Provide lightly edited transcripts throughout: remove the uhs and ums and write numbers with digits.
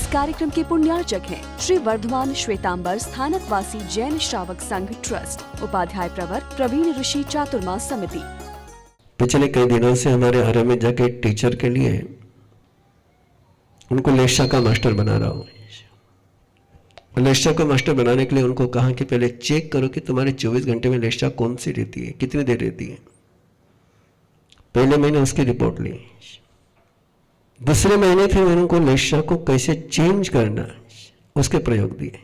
कार्यक्रम के पुण्यार्चक हैं श्री वर्धमान श्वेतांबर स्थानकवासी जैन श्रावक संघ ट्रस्ट, उपाध्याय प्रवर प्रवीण ऋषि चातुर्मास समिति। पिछले कई दिनों से हमारे आर्य में जाके टीचर के लिए उनको लेशा का मास्टर बना रहा हूँ। लेशा का मास्टर बनाने के लिए उनको कहा कि पहले चेक करो कि तुम्हारे 24 घंटे में लेशा कौन सी रहती है, कितनी देर रहती है। पहले महीने उसकी रिपोर्ट ली। दूसरे महीने फिर मैंने उनको लेशा को कैसे चेंज करना उसके प्रयोग दिए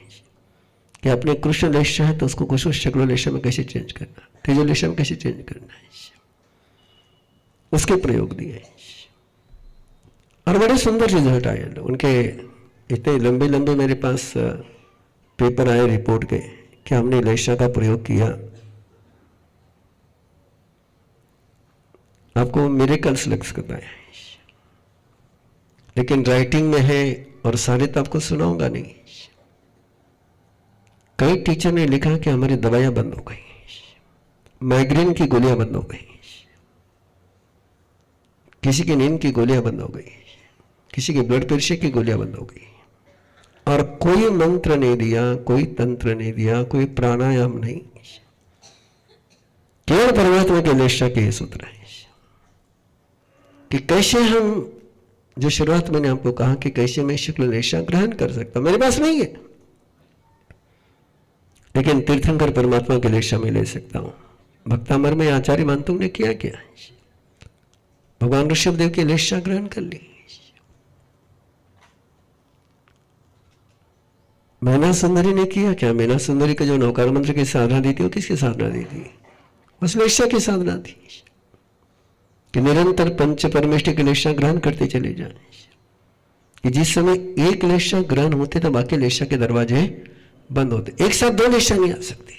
कि अपने कृष्ण लेशा है तो उसको कुछ शक्ल लेशा में कैसे चेंज करना, तेजो लेशा में कैसे चेंज करना, उसके प्रयोग दिए और बड़े सुंदर रिजल्ट आए। उनके इतने लंबे लंबे मेरे पास पेपर आए रिपोर्ट के कि हमने लेशा का प्रयोग किया। आपको मिरेकल्स लग सकता है, लेकिन राइटिंग में है और सारे तो आपको सुनाऊंगा नहीं। कई टीचर ने लिखा कि हमारी दवाइयां बंद हो गई, माइग्रेन की गोलियां बंद हो गई, किसी की नींद की गोलियां बंद हो गई, किसी की ब्लड प्रेशर की गोलियां बंद हो गई, और कोई मंत्र नहीं दिया, कोई तंत्र नहीं दिया, कोई प्राणायाम नहीं, केवल परमात्मा के लेशा के सूत्र है कि कैसे हम, जो शुरुआत मैंने आपको कहा कि कैसे मैं शुक्ल लेशा ग्रहण कर सकता हूं। मेरे पास नहीं है, लेकिन तीर्थंकर परमात्मा के लेशा में ले सकता हूं। भक्तामर में आचार्य मानतुंग ने किया क्या? भगवान ऋषभदेव की लेशा ग्रहण कर ली। मैना सुंदरी ने किया क्या? मैना सुंदरी का जो नौकार मंत्र की साधना दी थी, वो किसकी साधना दी थी? उस लेशा की साधना थी कि निरंतर पंच परमेष्टि की लेशा ग्रहण करते चले जाए कि जिस समय एक लेशा ग्रहण होते तो बाकी लेशा के दरवाजे बंद होते। एक साथ दो लेशा नहीं आ सकती,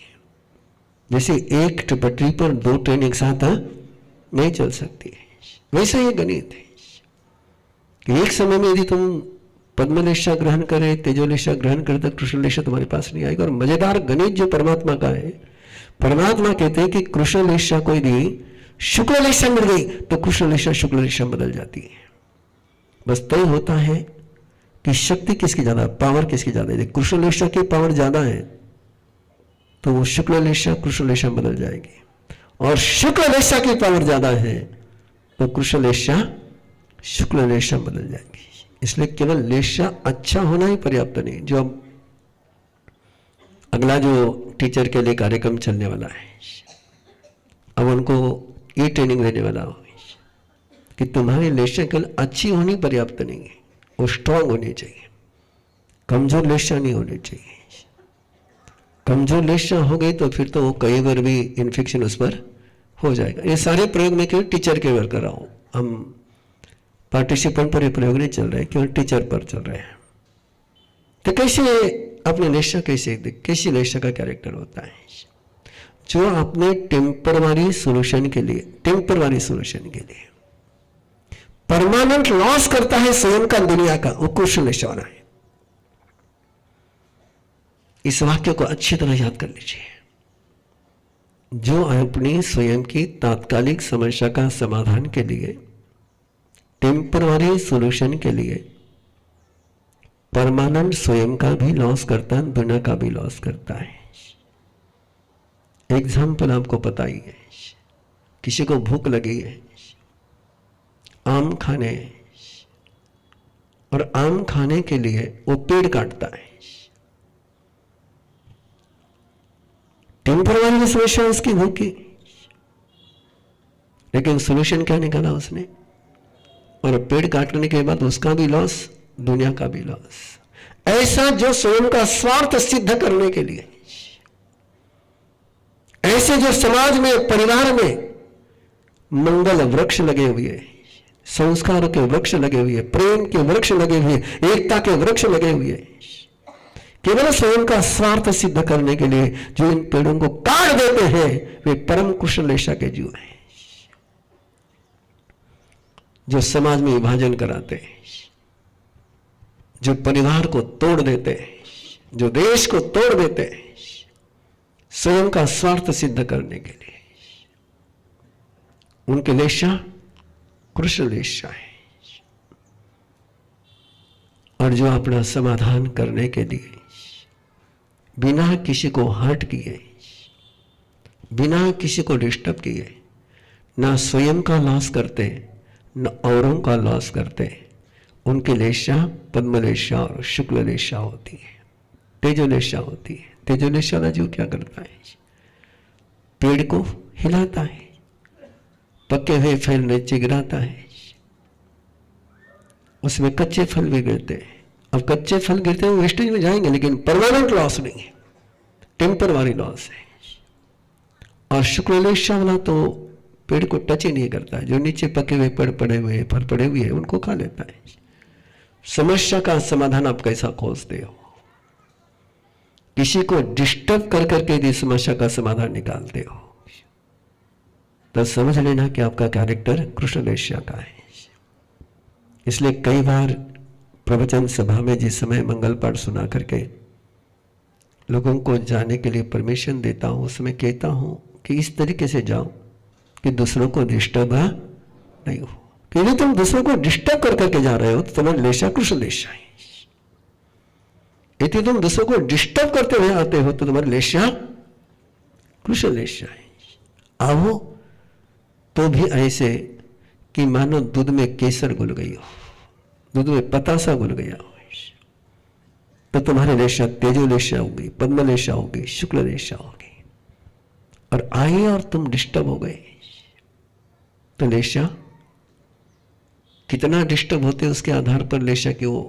जैसे एक पटरी पर दो ट्रेन एक साथ नहीं चल सकती, वैसा ये गणित है कि एक समय में यदि तुम पद्मलेशा ग्रहण करे, तेजोलेशा ग्रहण करे तो कृष्ण लेशा तुम्हारे पास नहीं आएगा। और मजेदार गणित जो परमात्मा का है, परमात्मा कहते हैं कि कृष्ण लेशा को यदि शुक्ल लेशा मिल गई तो कृष्ण लेशा शुक्ल लेशा बदल जाती है। बस तय होता है कि शक्ति किसकी ज्यादा, पावर किसकी ज्यादा है। कृष्ण लेशा की पावर ज्यादा है तो वो शुक्ल लेशा कृष्ण लेशा बदल जाएगी, और शुक्ल लेशा की पावर ज्यादा है तो कृष्ण लेशा शुक्ल लेशा बदल जाएगी। इसलिए केवल लेशा अच्छा होना ही पर्याप्त नहीं। जो अब अगला जो टीचर के लिए कार्यक्रम चलने वाला है, अब उनको ये ट्रेनिंग देने वाला हो कि तुम्हारी लेशा केवल अच्छी होनी पर्याप्त नहीं है, वो स्ट्रांग होनी चाहिए, कमजोर लेशा नहीं होनी चाहिए। कमजोर लेशा हो गई तो फिर तो वो कई बार भी इन्फेक्शन उस पर हो जाएगा। ये सारे प्रयोग में केवल टीचर के ऊपर कर रहा हूं, हम पार्टिसिपेंट पर ये प्रयोग नहीं चल रहे, केवल टीचर पर चल रहे हैं। तो कैसे अपने लेशा कैसी लेशा का कैरेक्टर होता है? जो अपने टेम्पररी सोल्यूशन के लिए परमानेंट लॉस करता है स्वयं का, दुनिया का, वो कृष्ण लेशा वाला है। इस वाक्य को अच्छी तरह याद कर लीजिए। जो अपनी स्वयं की तात्कालिक समस्या का समाधान के लिए, टेम्पररी सॉल्यूशन के लिए परमानेंट स्वयं का भी लॉस करता है, दुनिया का भी लॉस करता है। एग्जाम्पल आपको पता ही है, किसी को भूख लगी है, आम खाने, और आम खाने के लिए वो पेड़ काटता है। टेम्पररी समस्या उसकी भूख की, लेकिन सोल्यूशन क्या निकाला उसने? और पेड़ काटने के बाद उसका भी लॉस, दुनिया का भी लॉस। ऐसा जो स्वयं का स्वार्थ सिद्ध करने के लिए, ऐसे जो समाज में, परिवार में मंगल वृक्ष लगे हुए, संस्कार के वृक्ष लगे हुए, प्रेम के वृक्ष लगे हुए, एकता के वृक्ष लगे हुए, केवल स्वयं का स्वार्थ सिद्ध करने के लिए जो इन पेड़ों को काट देते हैं, वे परम कुशल लेशा के जीव हैं। जो समाज में विभाजन कराते हैं, जो परिवार को तोड़ देते हैं, जो देश को तोड़ देते हैं, स्वयं का स्वार्थ सिद्ध करने के लिए, उनके लेशा कृष्ण लेशा है। और जो अपना समाधान करने के लिए बिना किसी को हर्ट किए, बिना किसी को डिस्टर्ब किए, ना स्वयं का लॉस करते न औरों का लॉस करते, उनकी लेशा पद्मलेशा और शुक्ल लेशा होती है, तेजोलेशा होती है। तेजोलेशा वाला जीव क्या करता है? पेड़ को हिलाता है, पके हुए फल नीचे गिराता है, उसमें कच्चे फल भी गिरते हैं। अब कच्चे फल गिरते हैं वेस्टेज में जाएंगे, लेकिन परमानेंट लॉस नहीं है, टेम्पररी लॉस है। और शुक्ललेशा वाला तो पेड़ को टच ही नहीं करता है, जो नीचे पके हुए पेड़ पड़े हुए फल पड़े हुए हैं उनको खा लेता है। समस्या का समाधान आप कैसा खोजते हो? किसी को डिस्टर्ब कर करके यदि समस्या का समाधान निकालते हो तो समझ लेना कि आपका कैरेक्टर कृष्णलेशा का है। इसलिए कई बार प्रवचन सभा में जिस समय मंगल पाठ सुना करके लोगों को जाने के लिए परमिशन देता हूं, उसमें कहता हूं कि इस तरीके से जाओ कि दूसरों को डिस्टर्ब नहीं हो। कि यदि तुम दूसरों को डिस्टर्ब कर करके जा रहे हो तो तुम्हारा लेशा कृष्णलेशा है। यदि तुम दूसरों को डिस्टर्ब करते हुए आते हो तो तुम्हारा लेशा कृष्णलेशा है। आओ तो भी ऐसे कि मानो दूध में केसर घुल गई हो, दूध में पतासा घुल गया हो, तो तुम्हारे लेशा तेजोलेशा होगी, पद्मलेशा होगी, शुक्ललेशा होगी। और आए और तुम डिस्टर्ब हो गए तो लेशा कितना डिस्टर्ब होते उसके आधार पर लेशा कि वो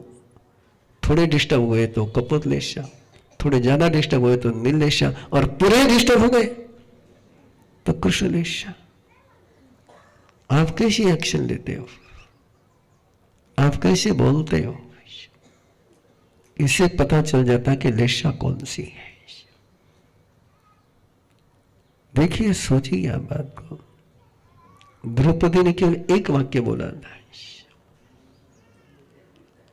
थोड़े डिस्टर्ब हुए तो कपोत लेशा, थोड़े ज्यादा डिस्टर्ब हुए तो नीलेशा, और पूरे डिस्टर्ब हो गए तो कृष्णलेशा। आप कैसे एक्शन लेते हो, आप कैसे बोलते हो, इससे पता चल जाता कि लेशा कौन सी है। देखिए, सोचिए आप बात को। द्रौपदी ने केवल एक वाक्य बोला था,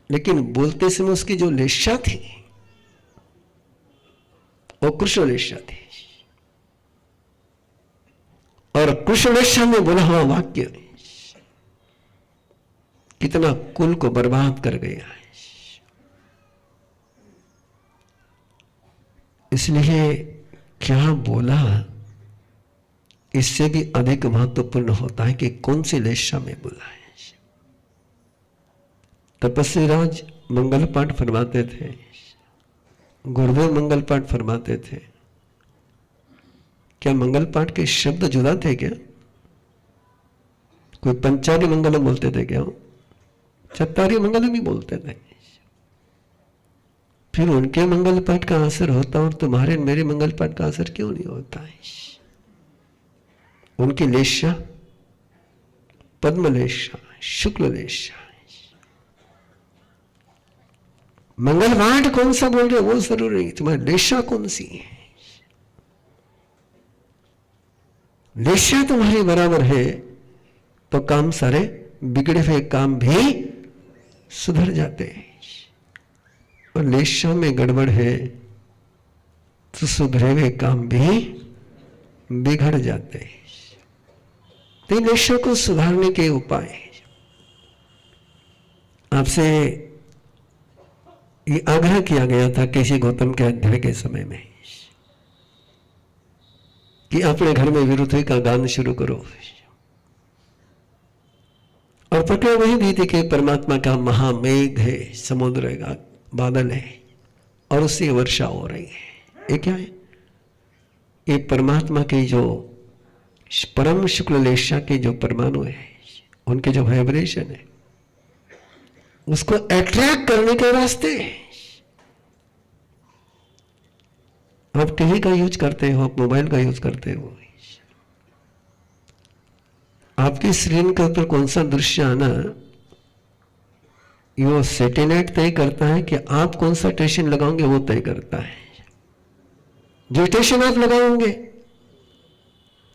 लेकिन बोलते समय उसकी जो लेशा थी वो कृष्णलेशा थी। और कृष्णलेशा में बोला हुआ वाक्य कितना कुल को बर्बाद कर गया है। इसलिए क्या बोला इससे भी अधिक महत्वपूर्ण होता है कि कौन सी लेशा में बोला है। तपस्वी राज मंगल पाठ फरमाते थे, गुरुदेव मंगल पाठ फरमाते थे। क्या मंगल पाठ के शब्द जुदा थे क्या? कोई पंचारी मंगलम बोलते थे क्या? चत्तारी मंगलम ही बोलते थे। फिर उनके मंगल पाठ का असर होता और तुम्हारे मेरे मंगल पाठ का असर क्यों नहीं होता है? उनकी लेशा पद्मलेशा, शुक्ललेशा। मंगल पाठ कौन सा बोल रहे वो जरूरी नहीं, तुम्हारी लेशा कौन सी है। लेशा तुम्हारी बराबर है तो काम सारे बिगड़े हुए काम भी सुधर जाते हैं। और लेशा में गड़बड़ है तो सुधरे हुए काम भी बिगड़ जाते हैं। तो लेशा को सुधारने के उपाय आपसे ये आग्रह किया गया था केसी गौतम के अध्ययन के समय में कि अपने घर में विरुद्ध का गान शुरू करो। और प्रक्रिया वही दी थी कि परमात्मा का महामेघ है, समुद्र का बादल है और उससे वर्षा हो रही है। ये क्या है? ये परमात्मा की जो परम शुक्ललेशा के जो परमाणु है, उनके जो वाइब्रेशन है, उसको अट्रैक्ट करने के वास्ते आप टीवी का यूज करते हो, आप मोबाइल का यूज करते हो। आपकी स्क्रीन के ऊपर कौन सा दृश्य आना ये सैटेलाइट तय करता है कि आप कौन सा स्टेशन लगाओगे, वो तय करता है। जो स्टेशन आप लगाओगे,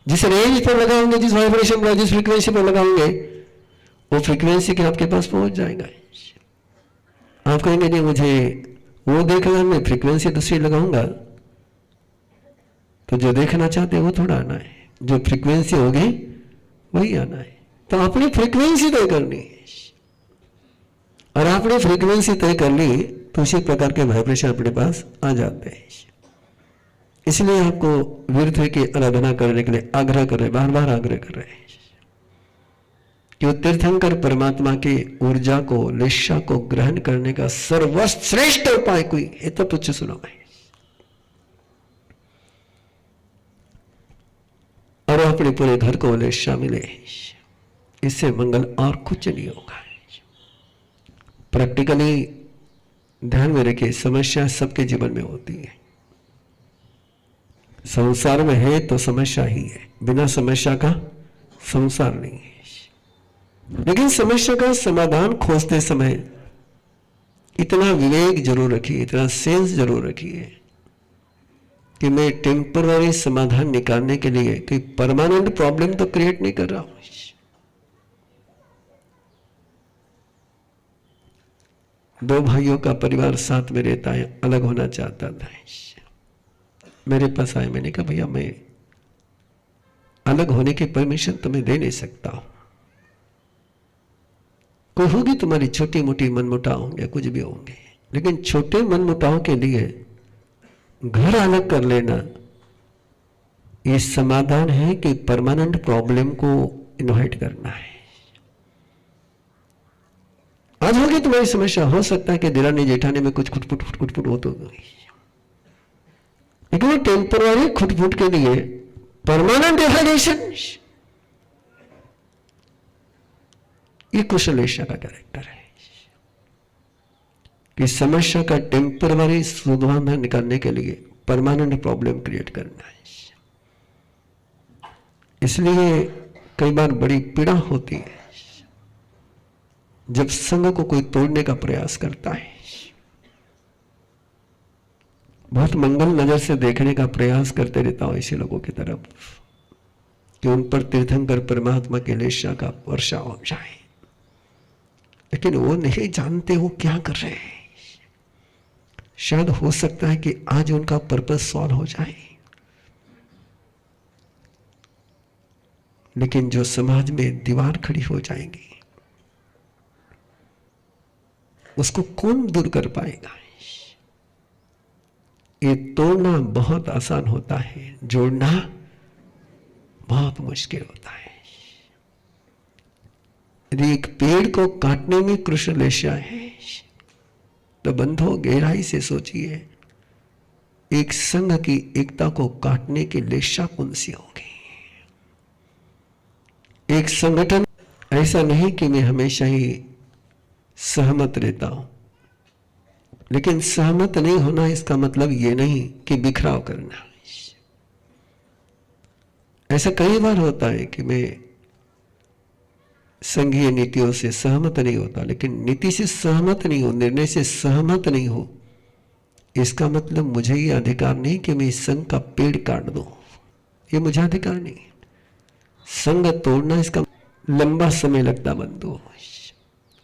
जिस रेंज पर लगाओगे, जिस वाइब्रेशन पर, जिस फ्रीक्वेंसी पर लगाओगे, वो फ्रीक्वेंसी के आपके पास पहुंच जाएगा। आप कहेंगे नहीं मुझे वो देखना, मैं फ्रीक्वेंसी दूसरी लगाऊंगा, तो जो देखना चाहते हैं वो थोड़ा आना है, जो फ्रीक्वेंसी होगी वही आना है। तो अपनी फ्रीक्वेंसी तय करनी है। और आपने फ्रीक्वेंसी तय कर ली तो उसी प्रकार के वाइब्रेशन अपने पास आ जाते हैं। इसलिए आपको विरथ की आराधना करने के लिए आग्रह कर रहे, बार बार आग्रह कर रहे हैं कि वो तीर्थंकर परमात्मा की ऊर्जा को, लेशा को ग्रहण करने का सर्वश्रेष्ठ उपाय कोई है तो तुझे सुनो मैं। और अपने पूरे घर को लेशा मिले, इससे मंगल और कुछ नहीं होगा। प्रैक्टिकली ध्यान में रखिए, समस्या सबके जीवन में होती है। संसार में है तो समस्या ही है, बिना समस्या का संसार नहीं है। लेकिन समस्या का समाधान खोजते समय इतना विवेक जरूर रखिए, इतना सेंस जरूर रखिए कि मैं टेम्पररी समाधान निकालने के लिए कोई परमानेंट प्रॉब्लम तो क्रिएट नहीं कर रहा हूं। दो भाइयों का परिवार साथ में रहता है, अलग होना चाहता था, मेरे पास आए, मैंने कहा भैया मैं अलग होने की परमिशन तुम्हें दे नहीं सकता हूं। कोई होगी तुम्हारी छोटी मोटी मनमुटाव होंगे, कुछ भी होंगे, लेकिन छोटे मनमुटाव के लिए घर अलग कर लेना ये समाधान है कि परमानेंट प्रॉब्लम को इन्वाइट करना है। आज होगी तुम्हारी समस्या, हो सकता है कि दिरानी जेठानी में कुछ खुटफुट हो तो गई, लेकिन वो टेम्पररी खुटफुट के लिए परमानेंट डिहाइड्रेशन, ये कुशलेशा का कैरेक्टर है कि समस्या का टेम्पररी समाधान निकालने के लिए परमानेंट प्रॉब्लम क्रिएट करना है। इसलिए कई बार बड़ी पीड़ा होती है जब संघ को कोई तोड़ने का प्रयास करता है। बहुत मंगल नजर से देखने का प्रयास करते रहता हूं ऐसे लोगों की तरफ कि उन पर तीर्थंकर परमात्मा के लेशा का वर्षा हो जाए, लेकिन वो नहीं जानते वो क्या कर रहे हैं। शायद हो सकता है कि आज उनका पर्पस सॉल्व हो जाए, लेकिन जो समाज में दीवार खड़ी हो जाएगी उसको कौन दूर कर पाएगा। ये तोड़ना बहुत आसान होता है, जोड़ना बहुत मुश्किल होता है। यदि एक पेड़ को काटने में कृष्ण लेशा है तो बंधो गहराई से सोचिए एक संघ की एकता को काटने की लेशा कौन सी होगी। एक संगठन ऐसा नहीं कि मैं हमेशा ही सहमत रहता हूं, लेकिन सहमत नहीं होना इसका मतलब यह नहीं कि बिखराव करना। ऐसा कई बार होता है कि मैं संघीय नीतियों से सहमत नहीं होता, लेकिन नीति से सहमत नहीं हो, निर्णय से सहमत नहीं हो, इसका मतलब मुझे ये अधिकार नहीं कि मैं इस संघ का पेड़ काट दूं, ये मुझे अधिकार नहीं। संघ तोड़ना इसका लंबा समय लगता बंधु।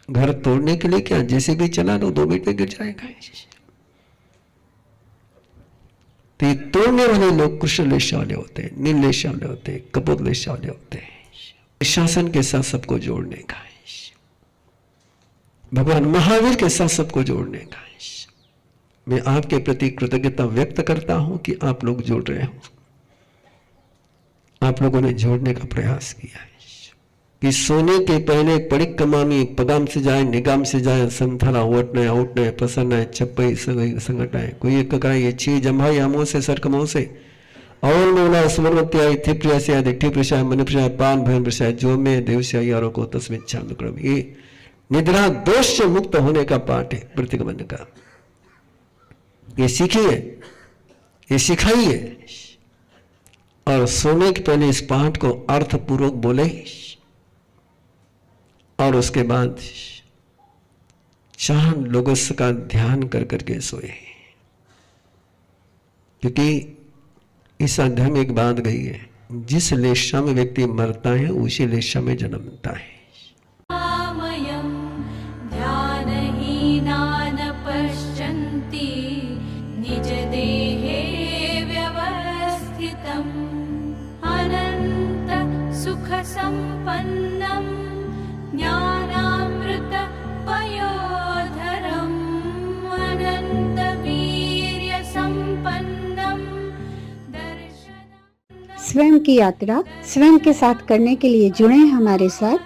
घर तोड़ने के लिए क्या जैसे भी चला लो 2 मिनट में गिर जाएगा। तो ये तोड़ने वाले लोग कृष्ण लेशा वाले होते हैं, नील लेशा वाले होते हैं, कपूर लेशा वाले होते हैं। शासन के साथ सबको जोड़ने का है, भगवान महावीर के साथ सबको जोड़ने का है। मैं आपके प्रति कृतज्ञता व्यक्त करता हूं कि आप लोग जोड़ रहे हो, आप लोगों ने जोड़ने का प्रयास किया है कि सोने के पहले पड़िक कमामी पगाम से जाए निगाम से जाए संथरा ओटने औटने प्रसन्न चप्पई संगटाए कोई एक ककराई छी जम्भाई आमो से सरकमो से और मोला सुमनवत्याय थिप्रियासे दिट्ठी प्रसाय मन प्रसाय पान भयन प्रसाय जो में देवस्या यारों को तस्मित छांद क्रम। ये निद्रा दोष से मुक्त होने का पाठ है प्रतिगमन का। ये सीखिए, ये सिखाइए और सोने के पहले इस पाठ को अर्थपूर्वक बोले और उसके बाद 4 लोगों का ध्यान कर करके सोए। क्योंकि इस अध्याय में एक बात गई है, जिस लेशा में व्यक्ति मरता है उसी लेशा में जन्मता है। ध्यानहीनान पश्यन्ति निज देहे व्यवस्थितम् अनंत सुख संपन्नम् ज्ञानामृत पयोनिधिम् स्वयं की यात्रा स्वयं के साथ करने के लिए जुड़े हमारे साथ।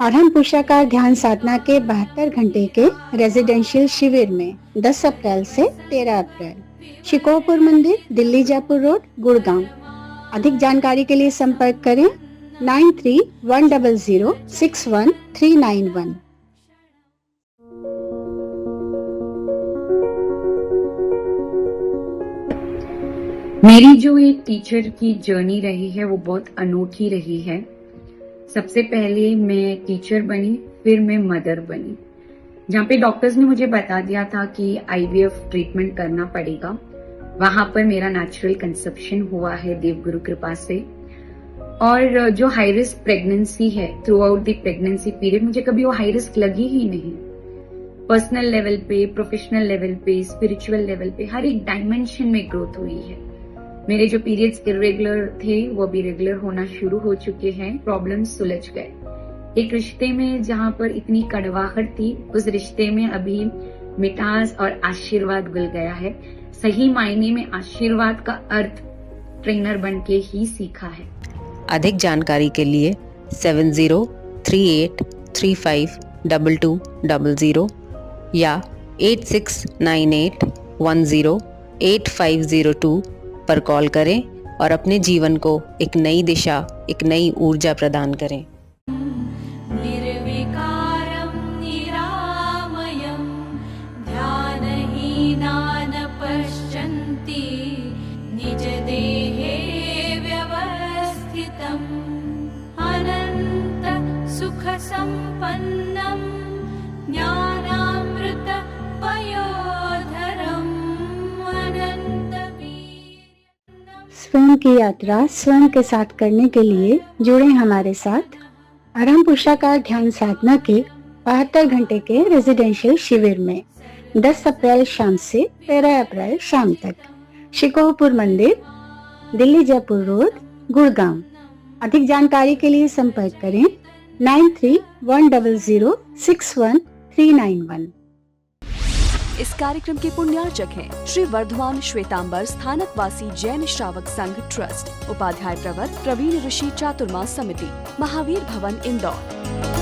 आरंभ पुरुषाकार ध्यान साधना के 72 घंटे के रेजिडेंशियल शिविर में 10 अप्रैल से 13 अप्रैल, शिकोहपुर मंदिर, दिल्ली जयपुर रोड, गुड़गांव। अधिक जानकारी के लिए संपर्क करें 9310061391। मेरी जो एक टीचर की जर्नी रही है वो बहुत अनोखी रही है। सबसे पहले मैं टीचर बनी, फिर मैं मदर बनी। जहाँ पे डॉक्टर्स ने मुझे बता दिया था कि आईवीएफ ट्रीटमेंट करना पड़ेगा, वहां पर मेरा नेचुरल कंसेप्शन हुआ है देवगुरु कृपा से। और जो हाई रिस्क प्रेगनेंसी है, through out the pregnancy period मुझे कभी वो हाई रिस्क लगी ही नहीं। पर्सनल लेवल पे, प्रोफेशनल लेवल पे, स्पिरिचुअल लेवल पे, हर एक डायमेंशन में ग्रोथ हुई है। मेरे जो पीरियड्स इरेगुलर थे वो भी रेगुलर होना शुरू हो चुके हैं। प्रॉब्लम्स सुलझ गए। एक रिश्ते में जहां पर इतनी कड़वाहट थी, उस रिश्ते में अभी मिठास और आशीर्वाद घुल गया है। सही मायने में आशीर्वाद का अर्थ ट्रेनर बन के ही सीखा है। अधिक जानकारी के लिए 7038352200 या 8698108502 पर कॉल करें और अपने जीवन को एक नई दिशा, एक नई ऊर्जा प्रदान करें। निर्विकारं निरामयं ध्यानहीनान् पश्यन्ति निजदेहे व्यवस्थितम् अनन्त सुखसम्पन्नं ज्ञानामृत पयोधरम् स्वयं की यात्रा स्वयं के साथ करने के लिए जुड़े हमारे साथ। आरंभ पुरुषाकार ध्यान साधना के 72 घंटे के रेजिडेंशियल शिविर में 10 अप्रैल शाम से 13 अप्रैल शाम तक, शिकोहपुर मंदिर, दिल्ली जयपुर रोड, गुड़गांव। अधिक जानकारी के लिए संपर्क करें 9310061391। इस कार्यक्रम के पुण्यार्चक हैं श्री वर्धमान श्वेतांबर स्थानकवासी जैन श्रावक संघ ट्रस्ट, उपाध्याय प्रवर प्रवीण ऋषि चातुर्मास समिति, महावीर भवन, इंदौर।